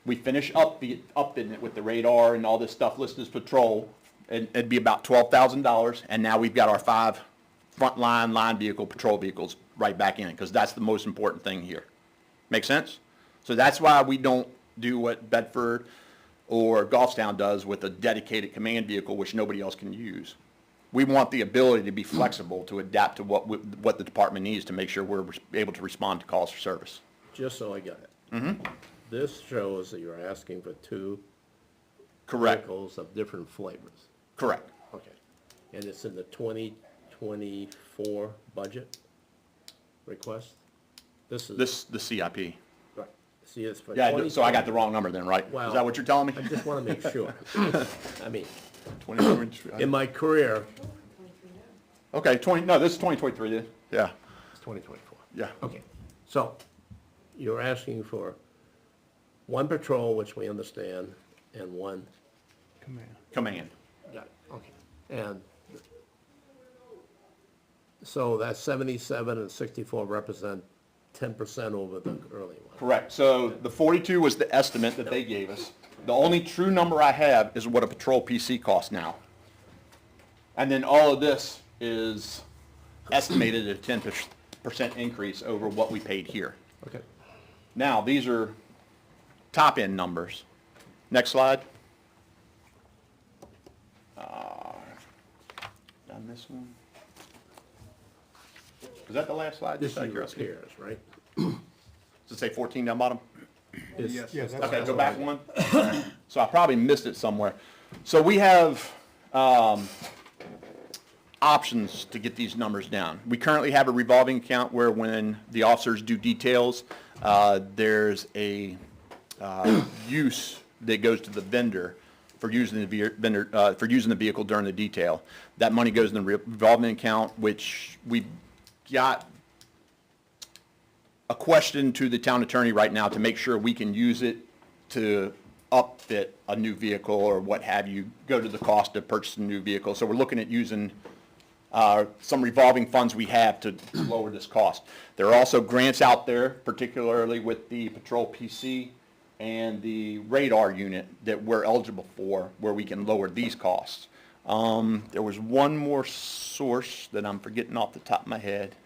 we finish upfitting it with the radar and all this stuff listed as patrol, and it'd be about $12,000, and now we've got our 5 frontline line vehicle patrol vehicles right back in it, because that's the most important thing here. Make sense? So that's why we don't do what Bedford or Goffstown does with a dedicated command vehicle, which nobody else can use. We want the ability to be flexible to adapt to what the department needs to make sure we're able to respond to calls for service. Just so I got it. This shows that you're asking for 2 Correct. vehicles of different flavors. Correct. Okay. And it's in the 2024 budget request? This is. The CIP. Right. See, it's for. Yeah, so I got the wrong number then, right? Well, Is that what you're telling me? I just want to make sure. I mean, 2023. in my career, Okay, this is 2023 then. Yeah, it's 2024. yeah. Okay, so you're asking for 1 patrol, which we understand, and 1, Command. got it, okay. And so that 77 and 64 represent 10% over the early one. Correct. So the 42 was the estimate that they gave us. The only true number I have is what a patrol PC costs now. And then all of this is estimated at a 10% increase over what we paid here. Okay. Now, these are top-end numbers. Next slide. Done this one. Is that the last slide? This Just out of is curiosity. repairs, right? Does it say 14 down bottom? Yes. Yeah, that's Okay, go back one. So I probably missed it somewhere. So we have options to get these numbers down. We currently have a revolving account where when the officers do details, there's a use that goes to the vendor for using the vehicle during the detail. That money goes in the revolving account, which we've got a question to the town attorney right now to make sure we can use it to upfit a new vehicle or what have you, go to the cost of purchasing a new vehicle. So we're looking at using some revolving funds we have to lower this cost. There are also grants out there, particularly with the patrol PC and the radar unit that we're eligible for, where we can lower these costs. There was one more source that I'm forgetting off the top of my head.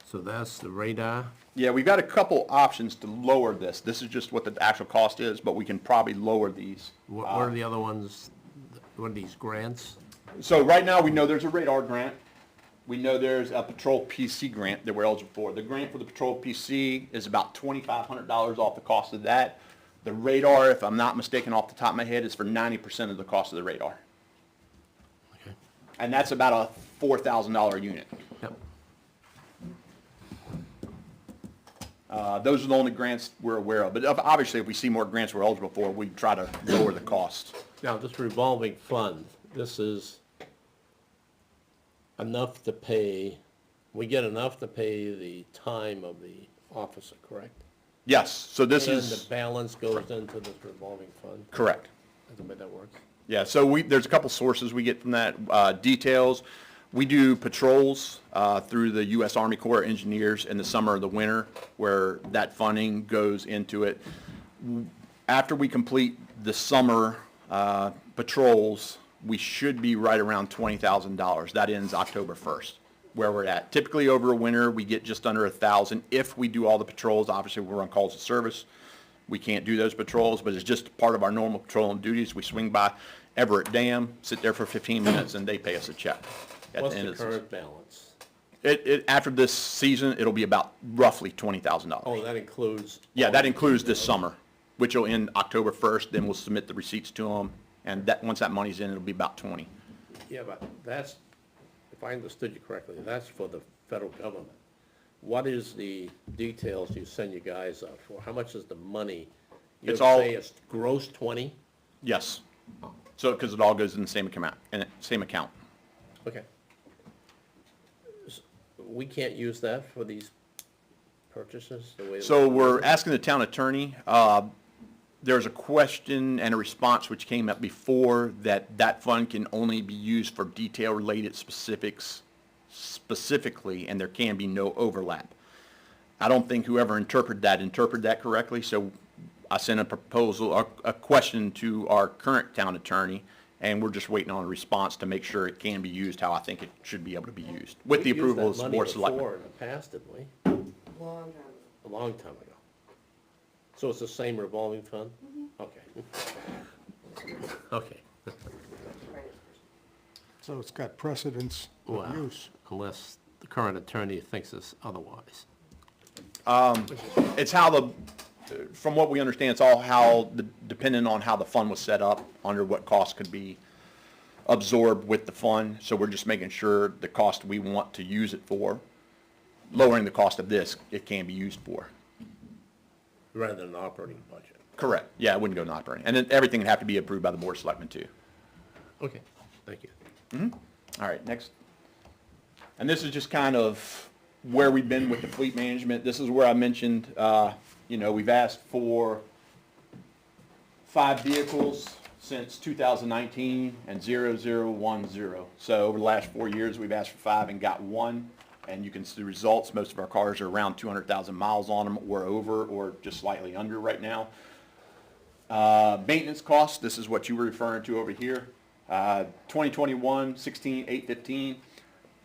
So that's the radar. Yeah, we've got a couple options to lower this. This is just what the actual cost is, but we can probably lower these. What are the other ones? What are these grants? So right now, we know there's a radar grant. We know there's a patrol PC grant that we're eligible for. The grant for the patrol PC is about $2,500 off the cost of that. The radar, if I'm not mistaken off the top of my head, is for 90% of the cost of the radar. Okay. And that's about a $4,000 unit. Yep. Those are the only grants we're aware of. But obviously, if we see more grants we're eligible for, we try to lower the cost. Now, this revolving fund, this is enough to pay, we get enough to pay the time of the officer, correct? Yes, so this And is, the balance goes into this revolving fund? correct. That's the way that works? Yeah, so there's a couple sources we get from that. Details, we do patrols through the U.S. Army Corps of Engineers in the summer or the winter, where that funding goes into it. After we complete the summer patrols, we should be right around $20,000. That ends October 1st, where we're at. Typically over a winter, we get just under 1,000. If we do all the patrols, obviously we're on calls of service. We can't do those patrols, but it's just part of our normal patrol and duties. We swing by Everett Dam, sit there for 15 minutes, and they pay us a check. at What's the end the of the season. current balance? After this season, it'll be about roughly $20,000. Oh, that includes? Yeah, all that the includes this details? summer, which will end October 1st, then we'll submit the receipts to them, and that, once that money's in, it'll be about 20. Yeah, but that's, if I understood you correctly, that's for the federal government. What is the details you send you guys up for? How much is the money? You It's all- say it's gross 20? Yes. So, because it all goes in the same account. Okay. We can't use that for these purchases, the way? So we're asking the town attorney, there's a question and a response which came up before that fund can only be used for detail-related specifics specifically, and there can be no overlap. I don't think whoever interpreted that correctly, so I sent a proposal, a question to our current town attorney, and we're just waiting on a response to make sure it can be used how I think it should be able to be used, with the We've used approval of that the money board of selectmen. before in the past, didn't we? Long time ago. A long time ago. So it's the same revolving fund? Okay. Okay. So it's got precedence of Well, use. unless the current attorney thinks it's otherwise. It's how from what we understand, it's all depending on how the fund was set up, under what cost could be absorbed with the fund. So we're just making sure the cost we want to use it for, lowering the cost of this, it can be used for. Rather than an operating budget. Correct. Yeah, it wouldn't go to operating. And then everything would have to be approved by the board of selectmen too. Okay, thank you. All right, next. And this is just kind of where we've been with the fleet management. This is where I mentioned, we've asked for 5 vehicles since 2019 and 0010. So over the last 4 years, we've asked for 5 and got 1. And you can see the results. Most of our cars are around 200,000 miles on them or over or just slightly under right now. Maintenance costs, this is what you were referring to over here. 2021, 16,815.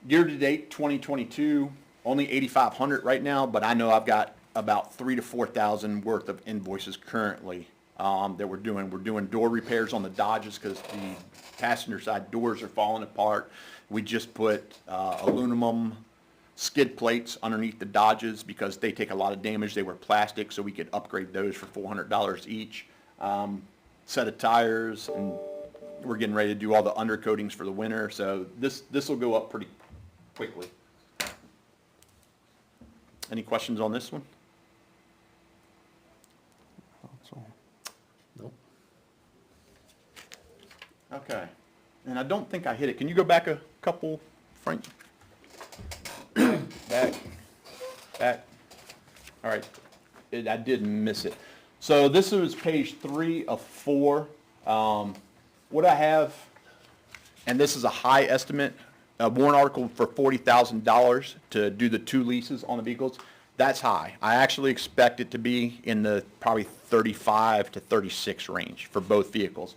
Year-to-date, 2022, only 8,500 right now, but I know I've got about 3,000 to 4,000 worth of invoices currently that we're doing. We're doing door repairs on the Dodges because the passenger side doors are falling apart. We just put aluminum skid plates underneath the Dodges because they take a lot of damage. They were plastic, so we could upgrade those for $400 each. Set of tires, and we're getting ready to do all the undercoatings for the winter, so this will go up pretty quickly. Any questions on this one? Nope. Okay, and I don't think I hit it. Can you go back a couple, Frank? Back. All right, I did miss it. So this is page 3 of 4. What I have, and this is a high estimate, a warrant article for $40,000 to do the 2 leases on the vehicles. That's high. I actually expect it to be in the probably 35 to 36 range for both vehicles.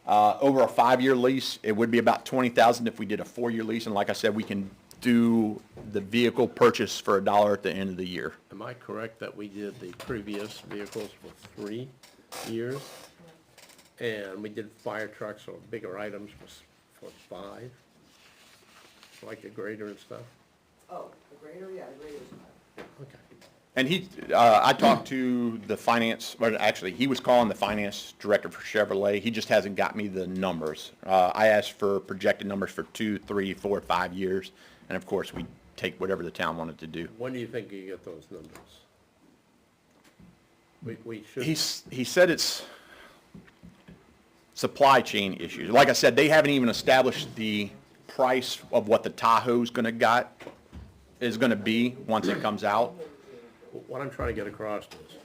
Over a 5-year lease, it would be about $20,000 if we did a 4-year lease, and like I said, we can do the vehicle purchase for $1 at the end of the year. Am I correct that we did the previous vehicles for 3 years? And we did fire trucks or bigger items for 5? Like the grader and stuff? Oh, the grader, yeah, the grader's fine. Okay. And I talked to the finance, or actually, he was calling the finance director for Chevrolet. He just hasn't got me the numbers. I asked for projected numbers for 2, 3, 4, 5 years, and of course, we take whatever the town wanted to do. When do you think you get those numbers? We should. He said it's supply chain issues. Like I said, they haven't even established the price of what the Tahoe's is gonna be once it comes out. What I'm trying to get across is,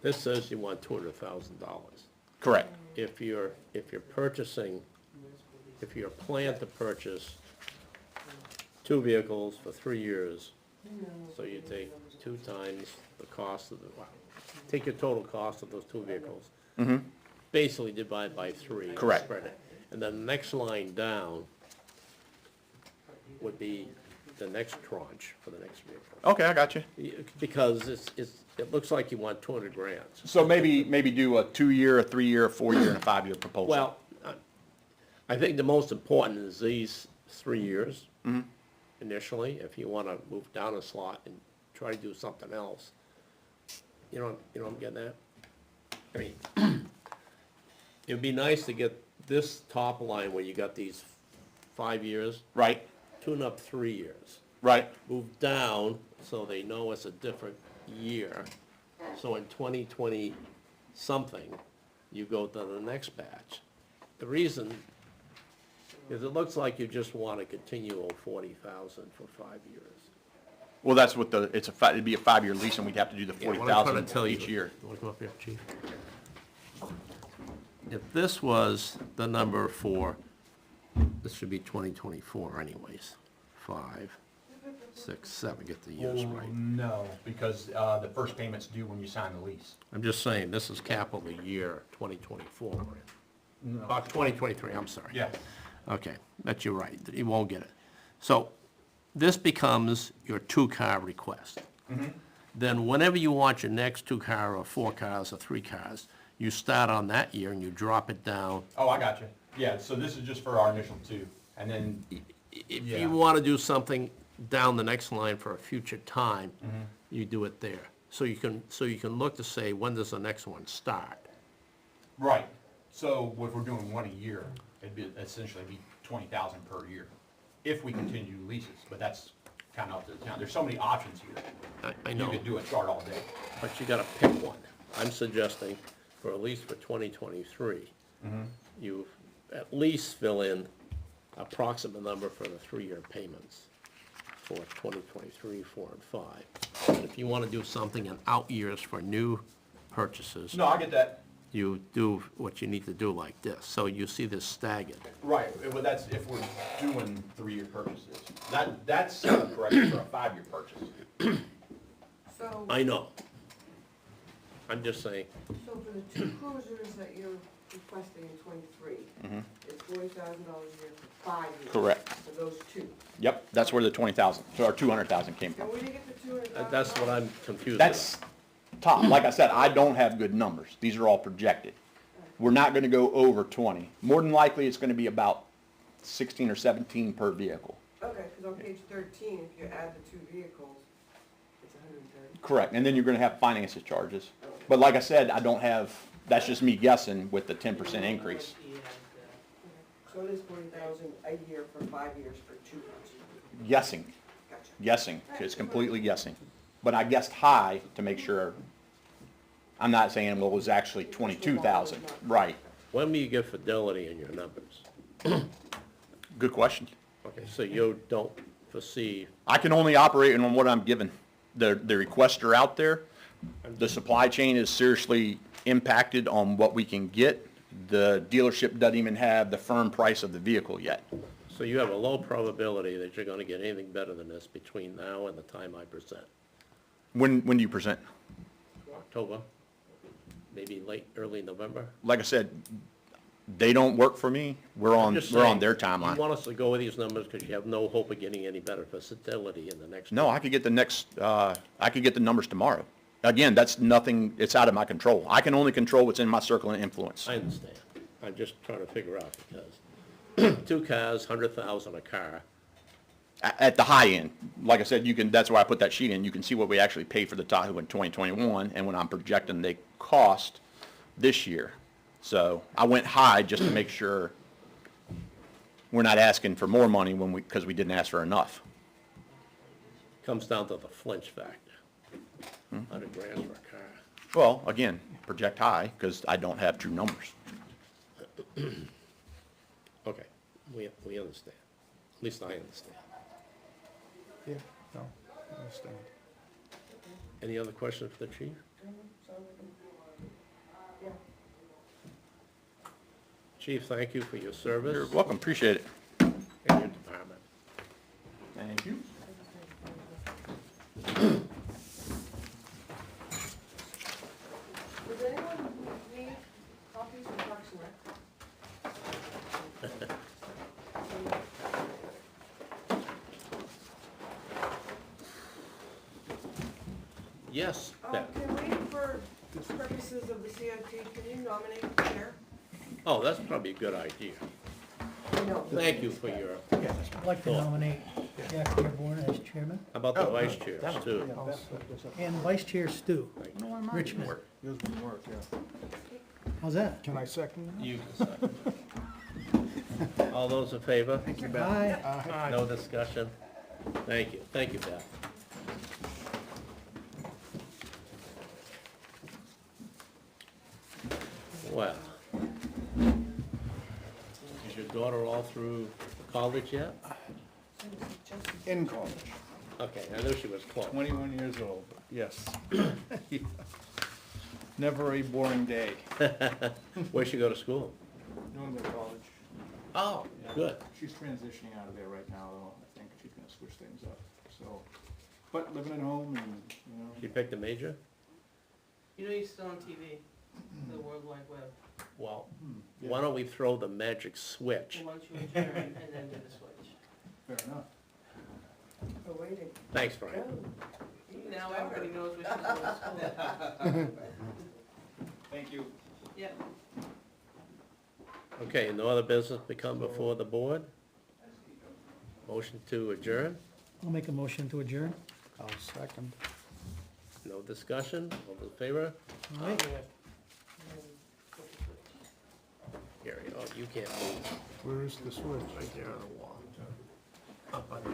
this says you want $200,000. Correct. If you're purchasing, if you're planned to purchase 2 vehicles for 3 years, so you take 2 times the cost of take your total cost of those 2 vehicles. Basically divide by 3. and Correct. Spread it. And then the next line down would be the next tranche for the next vehicle. Okay, I got you. Because it looks like you want 200 grand. So maybe do a 2-year, a 3-year, a 4-year, and a 5-year proposal. Well, I think the most important is 3 years initially. If you wanna move down a slot and try to do something else. You know what I'm getting at? I mean, it'd be nice to get this top line where you got these 5 years, Right, tune up 3 years. right. Move down so they know it's a different year. So in 2020 something, you go to the next batch. The reason is it looks like you just want to continue 40,000 for 5 years. Well, that's what it'd be a 5-year lease, and we'd have to do the Yeah, what I'm trying to 40,000 tell you- each year. You want to come up here, chief? If this was the number for, this should be 2024 anyways, 5, 6, 7, get the years right. No, because the first payment's due when you sign the lease. I'm just saying, this is capital year 2024. 2023, I'm sorry. Yeah. Okay, but you're right, you won't get it. So, this becomes your 2-car request. Then whenever you want your next 2-car or 4 cars or 3 cars, you start on that year and you drop it down. Oh, I got you. Yeah, so this is just for our initial 2, and then, If Yeah. you want to do something down the next line for a future time, you do it there. So you can look to say, when does the next one start? right. So if we're doing one a year, it'd be essentially be 20,000 per year, if we continue leases, but that's kind of up to the town. There's so many options here. I You know, could do a chart all day. but you gotta pick one. I'm suggesting for at least for 2023, you at least fill in approximate number for the 3-year payments for 2023, 4, and 5. And if you wanna do something in out years for new purchases, No, I get that. you do what you need to do like this. So you see this staggered. Right, well, that's if we're doing 3-year purchases. That's correct for a 5-year purchase. So, I know. I'm just saying, so for the 2 cruisers that you're requesting in 23, it's $40,000 a year for 5 years. Correct. For those 2. Yep, that's where the 20,000, or 200,000 came from. And where do you get the $200,000? that's what I'm confused about. That's top. Like I said, I don't have good numbers. These are all projected. We're not gonna go over 20. More than likely, it's gonna be about 16 or 17 per vehicle. Okay, because on page 13, if you add the 2 vehicles, it's 130. Correct, and then you're gonna have finances charges. But like I said, I don't have, that's just me guessing with the 10% increase. So it is 40,000 a year for 5 years for 2 cars. Guessing, Gotcha. guessing, it's completely guessing. But I guessed high to make sure, I'm not saying, well, it was actually 22,000, right. When will you get fidelity in your numbers? Good question. Okay, so you don't foresee, I can only operate on what I'm given. The requests are out there. The supply chain is seriously impacted on what we can get. The dealership doesn't even have the firm price of the vehicle yet. so you have a low probability that you're gonna get anything better than this between now and the time I present. When do you present? October, maybe early November? Like I said, they don't work for me. We're on Just their saying, timeline. You want us to go with these numbers because you have no hope of getting any better facility in the next. No, I could get I could get the numbers tomorrow. Again, that's nothing, it's out of my control. I can only control what's in my circle of influence. I understand. I'm just trying to figure out because 2 cars, 100,000 a car. At the high end, like I said, that's why I put that sheet in. You can see what we actually paid for the Tahoe in 2021 and when I'm projecting they cost this year. So I went high just to make sure we're not asking for more money because we didn't ask for enough. Comes down to the flinch factor. 100 grand for a car. Well, again, project high because I don't have true numbers. Okay, we understand. At least I understand. Yeah, no, I understand. Any other questions for the chief? Yeah. Chief, thank you for your service. You're welcome, appreciate it. And your department. Thank you. Does anyone need copies of Parks and Rec? Yes, Ben. Can we, for purposes of the CIP, can you nominate the chair? Oh, that's probably a good idea. I know. Thank you for your, I'd like to Cool. nominate Jack Dearborn as chairman, how about the vice chairs too? and vice chair Stu Richmond. Yours would work, yeah. How's that? Can I second that? You can second. All those in favor? Aye. No discussion? Thank you, Beth. Well, is your daughter all through college yet? In college, Okay, I knew she was close. 21 years old, yes. Never a boring day. Where'd she go to school? New England College. Oh, good. She's transitioning out of there right now, though. I think she's gonna switch things up, so. But living at home and, you know. She picked a major? You know you're still on TV, the World Wide Web. Well, yeah, why don't we throw the magic switch? Why don't you adjourn and then do the switch? Fair enough. We're waiting. Thanks, Frank. Now everybody knows what she's doing at school. Thank you. Yeah. Okay, no other business become before the board? Motion to adjourn? I'll make a motion to adjourn. I'll second. No discussion? All in favor? All right. Gary, oh, you can't move. Where is the switch? Right there on the wall. Up on